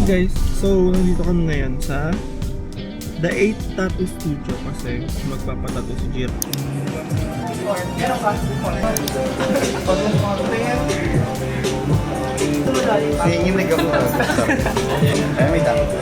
guys, so nandito kami ngayon sa The 8 Tattoo Studio kasi magpapatato si Jiro. Nanginginig ako. Ay, may tato.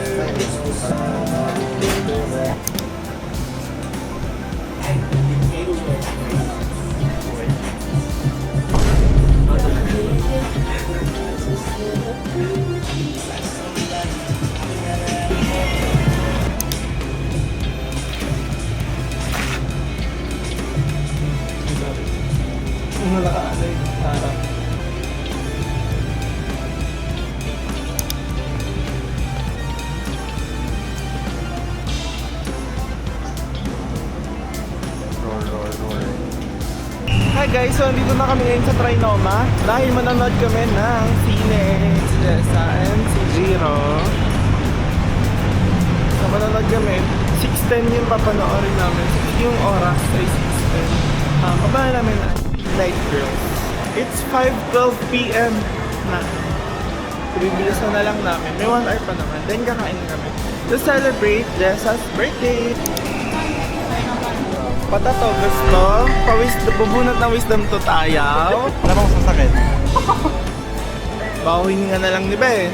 Hi guys, so nandito na kami ngayon sa Trinoma dahil manonood kami ng sine si Jessa and si Jiro. So manonood kami, 6:10 yung papanoorin namin. Yung oras ay 6:10. Kabahan namin na Night Girls. It's 5:12 PM na. Bibilisan na lang namin. May 1 hour pa naman. Then kakain kami to celebrate Jessa's birthday. Patato, gusto? Bubunot ng wisdom to tayaw. Wala bang sasakit? Bawin nga na lang ni Be.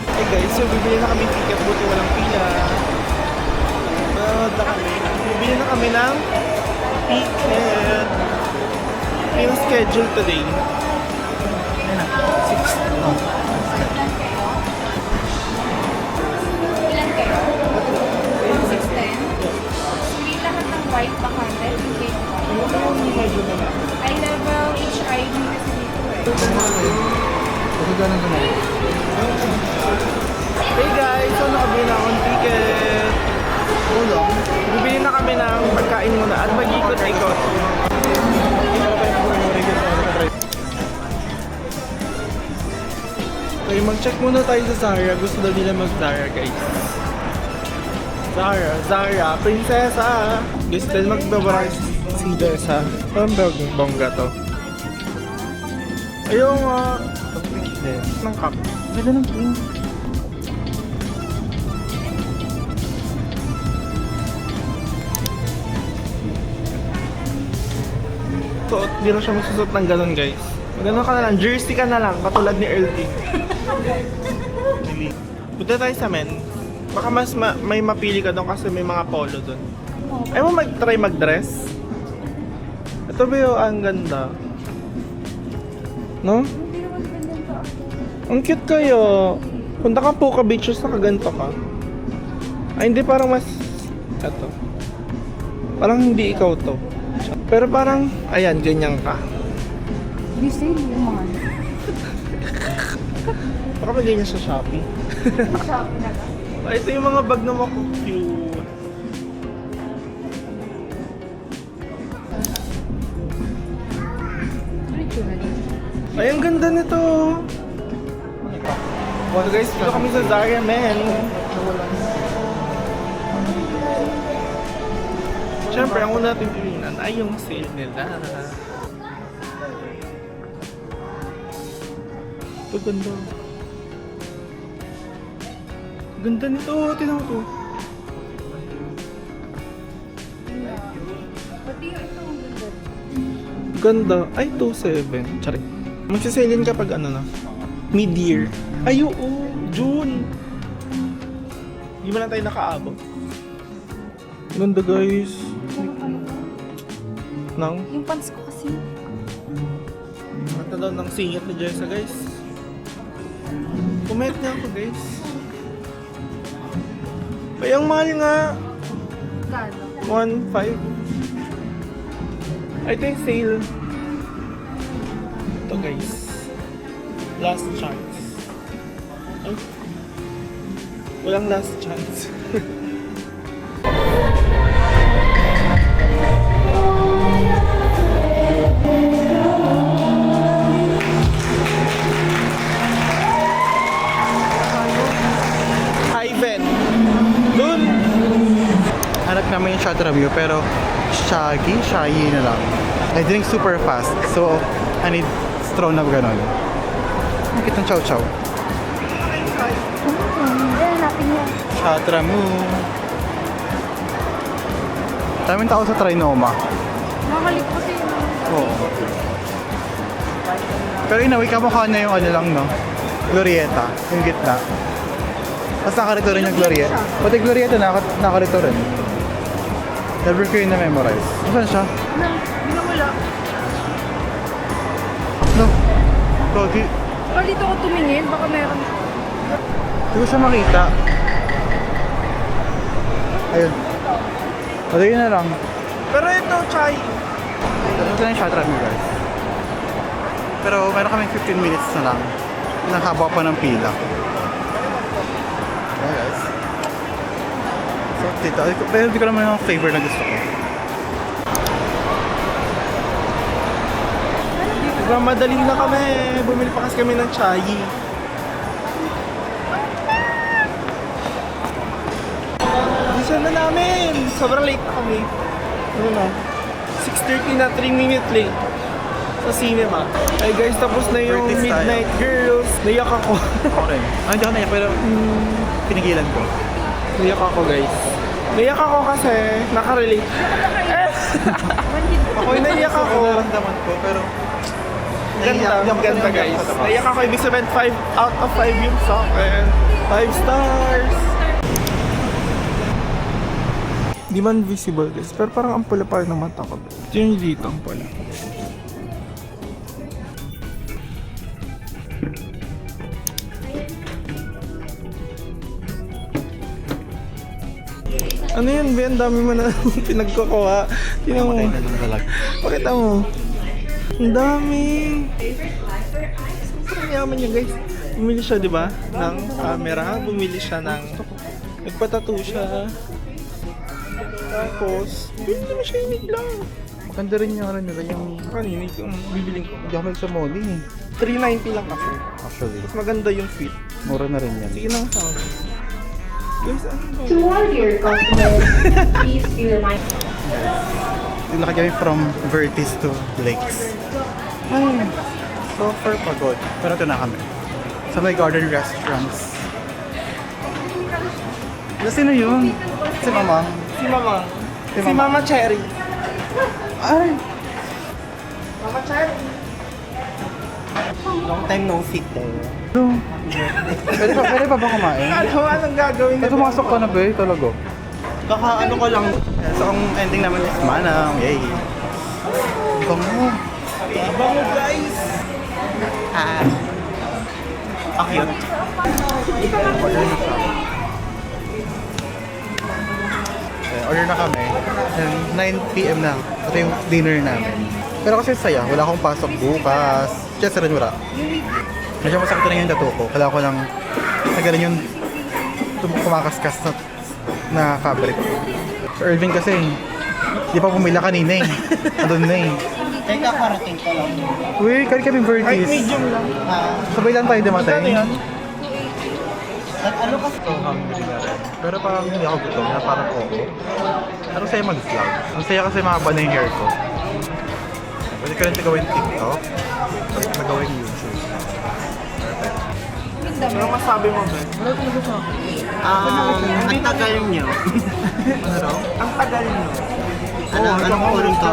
Hey guys, so bibili na kami ticket, buti walang pila. Na kami. Bibili na kami ng ticket. Yung schedule today. 6. Ilan kayo? 610? Hindi lahat ng white pa content, yung cake white. Ay level HID kasi dito eh. Kasi ganun ka na. Hey guys, so nakabili na akong ticket. Ulo. Bibili na kami ng pagkain muna at mag-ikot-ikot. Okay, mag-check muna tayo sa Zara. Gusto daw nila mag-Zara, guys. Zara, prinsesa! Guys, dahil magbabara si Jessa. Parang bongga to. Ayong, ng cup. Ganda ng pink. So, di na siya magsusot ng ganun, guys. Magano ka na lang, jersey ka na lang, katulad ni LT. Punta tayo sa men. Baka mas may mapili ka doon kasi may mga polo doon. Ayaw mo mag-try mag-dress? Ito ba yung ang ganda? No? Ang cute kayo. Punta ka po ka beaches na kaganto ka. Ay hindi, parang mas... Ito. Parang hindi ikaw to. Pero parang, ayan, ganyan ka. You say naman. Baka mag-ganyan sa Shopee. Shopee na lang. Ito yung mga bag na cute. Ay, ang ganda nito. So guys, dito kami sa Zara, men. Siyempre, ang una natin pilinan ay yung sale nila. Ito ganda. Ganda nito, tinan mo to. Pati yung ito ang ganda. Ganda. Ay, 2.7. Charing. Magsiselin kapag ano na? Mid-year. Ay, oo. June. Hindi mo lang tayo nakaabot. Ganda, guys. Nang? Yung pants ko kasi. Mata daw ng singit ni Jessa, guys. Comment niya ako, guys. Ay, ang mahal nga. Gano? 1.5. Ay, ito yung sale. Ito, guys. Last chance. Ay. Walang last chance. Hanap namin yung shot review pero shy na lang. I drink super fast so I need straw na gano'n. Nakita ng chow chow. Chatramu. Daming tao sa Trinoma. Nakakalit kasi yun. Oo. Pero inaway, kamukha na yung ano lang, no? Glorieta, yung gitna. Tapos nakarito rin yung Glorieta. Pati Glorieta, nakarito rin. Never ko yun na-memorize. Saan siya? Binawala. No. Gogi. Baka dito ko tumingin, baka meron. Hindi ko siya makita. Ayun. Pati yun na lang. Pero ito, chai. Ito na yung Chatramu, guys. Pero meron kaming 15 minutes na lang. Nakahaba pa ng pila. Okay, guys. So, dito. Pero hindi ko naman yung flavor na gusto ko. Diba, madali na kami. Bumili pa kasi kami ng chai. Bisa na namin. Sobrang late na kami. Ano na? 6:30 na, 3 minutes late. Sa cinema. Ay guys, tapos na yung Birthday style. Midnight Girls. Naiyak ako. Okay. Hindi ako naiyak, pero pinigilan ko. Naiyak ako guys. Naiyak ako kasi nakarelate. Ako naiyak ako. Nararamdaman ko, pero Ganda, ganda guys. Naiyak ako, ibig sabihin 5 out of 5 yung sa akin. 5 stars! Di man visible guys, pero parang ang pula pa rin ng mata ko. Ito yung dito, ang pula. Ano yun, Ben? Ang dami mo na pinagkukuha. Tingnan mo. namatay na lang talaga. Pakita mo. Ang dami. Sobrang yaman niya guys. Bumili siya, di ba? Ng camera. Bumili siya ng... Nagpatattoo siya. Tapos, bumili naman siya yung lang. Maganda rin yung ano nila, yung... Kanina, yung bibiling ko. Hindi ako sa mall eh. 390 lang kasi. Actually, Mas maganda yung fit. mura na rin yan. Sige lang sa akin. Guys, ano ba? To all your customers, please be reminded. Laki kami from Vertis to Lakes. Ay, so far pagod. Pero ito na kami. Sa may garden restaurants. Sino yun? Si Mama. Si Mama. Si Si Mama Cherry. Ay! Mama Cherry. Long time no sit there. No. Pwede pa ba kumain? Ano, anong gagawin Ito pumasok ka na ba eh, talaga. Kaka ano ko lang. So ang ending naman is Manang. Yay! Bango. Bango guys. Akiyot. Order na siya. Order na kami. And 9 PM na. Ito yung dinner namin. Pero kasi saya, wala akong pasok bukas. Just rin wala. Medyo masakit rin yung tattoo ko. Kailangan ko lang nagalan yung kumakaskas na fabric. So Irving kasi, di pa pumila kanina eh. Andun na eh. Teka, parating ko lang. Uy, kari kami Kahit birdies. medium lang. Sabay lang tayo dumatay. Ano yan? Ano kasi? So hungry na rin. Pero parang hindi ako gutom na parang oo. Pero saya mag-vlog. Ang saya kasi mahaba na yung hair ko. Pwede ko rin gawin TikTok. Pwede ko gawin YouTube. Perfect. Ano masabi mo, Ben? Ang tagal nyo. Ano raw? Ang tagal nyo. Anong uling to?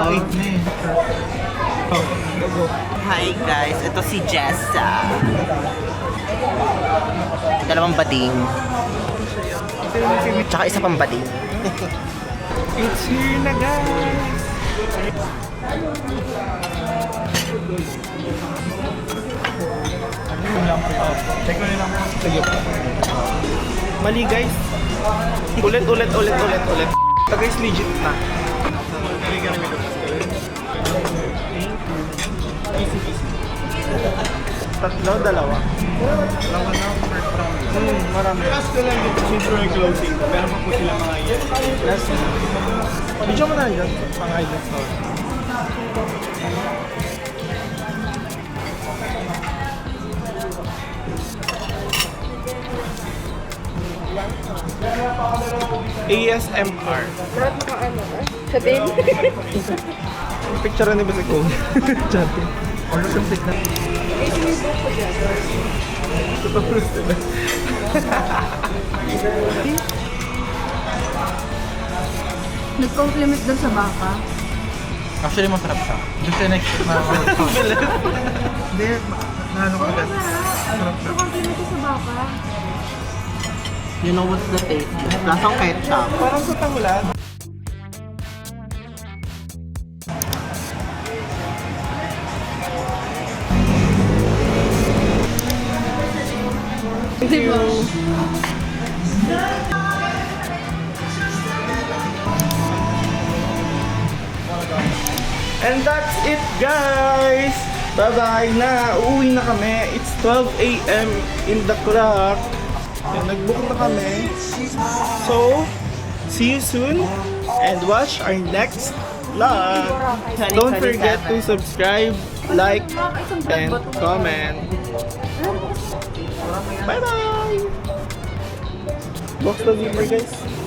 Oh, Hi guys, ito si Jessa. Dalawang bading. Tsaka isa pang bading. It's here na guys. Sige. Mali guys. Ulit. Ito guys, legit na. Easy peasy. Tatlo, dalawa. Marami. Last ko lang dito since we're closing. Meron pa po sila mga yan. Last na. Video mo na yun. Pang island store. ASMR. Sabihin. Picture ni ba si Kong? Chatting. Ano yung tignan? Ito pa Nag-compliment doon sa baka. Actually, masarap siya. Just siya next na... Hindi, naano ko agad. Masarap siya. Nag-compliment ko sa baka. You know what's the taste? Lasang ketchup. Parang sa tanglad. Thank you. And that's it, guys! Bye-bye na! Uuwi na kami. It's 12 a.m. in the clock. And nag-book na kami. So, see you soon and watch our next vlog. Don't forget to subscribe, like, and comment. Bye-bye! Box the zipper, guys.